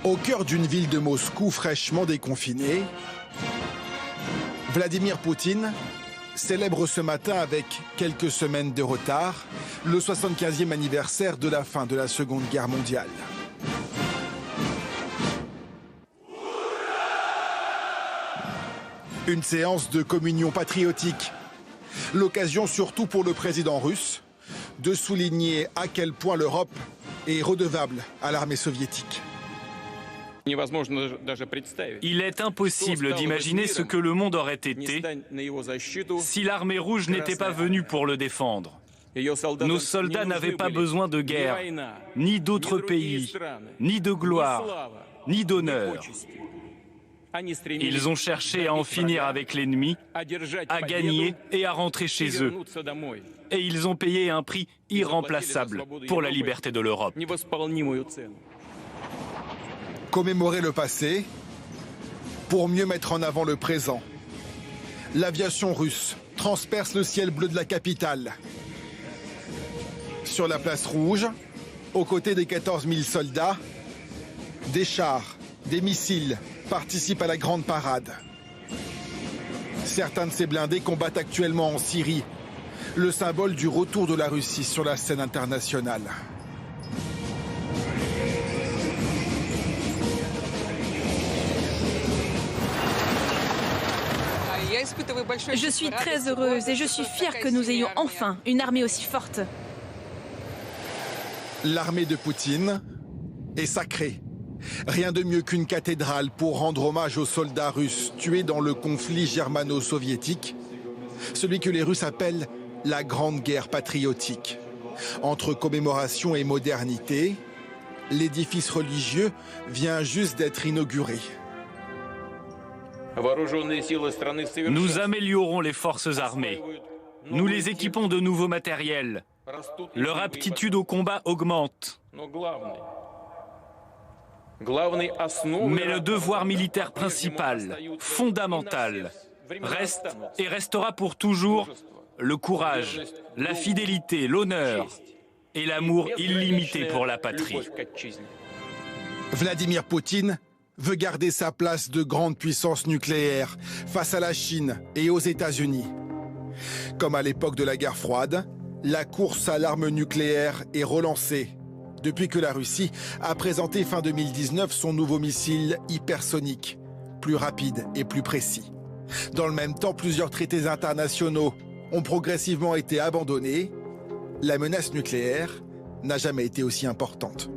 Au cœur d'une ville de Moscou fraîchement déconfinée, Vladimir Poutine célèbre ce matin avec quelques semaines de retard le 75e anniversaire de la fin de la Seconde Guerre mondiale. Une séance de communion patriotique. L'occasion surtout pour le président russe de souligner à quel point l'Europe est redevable à l'armée soviétique. Il est impossible d'imaginer ce que le monde aurait été si l'armée rouge n'était pas venue pour le défendre. Nos soldats n'avaient pas besoin de guerre, ni d'autres pays, ni de gloire, ni d'honneur. Ils ont cherché à en finir avec l'ennemi, à gagner et à rentrer chez eux. Et ils ont payé un prix irremplaçable pour la liberté de l'Europe. Commémorer le passé pour mieux mettre en avant le présent. L'aviation russe transperce le ciel bleu de la capitale. Sur la place rouge, aux côtés des 14 000 soldats, des chars, des missiles participent à la grande parade. Certains de ces blindés combattent actuellement en Syrie, le symbole du retour de la Russie sur la scène internationale. Je suis très heureuse et je suis fière que nous ayons enfin une armée aussi forte. L'armée de Poutine est sacrée. Rien de mieux qu'une cathédrale pour rendre hommage aux soldats russes tués dans le conflit germano-soviétique, celui que les Russes appellent la Grande Guerre patriotique. Entre commémoration et modernité, l'édifice religieux vient juste d'être inauguré. Nous améliorons les forces armées. Nous les équipons de nouveaux matériels. Leur aptitude au combat augmente. Mais le devoir militaire principal, fondamental, reste et restera pour toujours le courage, la fidélité, l'honneur et l'amour illimité pour la patrie. Vladimir Poutine veut garder sa place de grande puissance nucléaire face à la Chine et aux États-Unis. Comme à l'époque de la guerre froide, la course à l'arme nucléaire est relancée depuis que la Russie a présenté fin 2019 son nouveau missile hypersonique, plus rapide et plus précis. Dans le même temps, plusieurs traités internationaux ont progressivement été abandonnés. La menace nucléaire n'a jamais été aussi importante.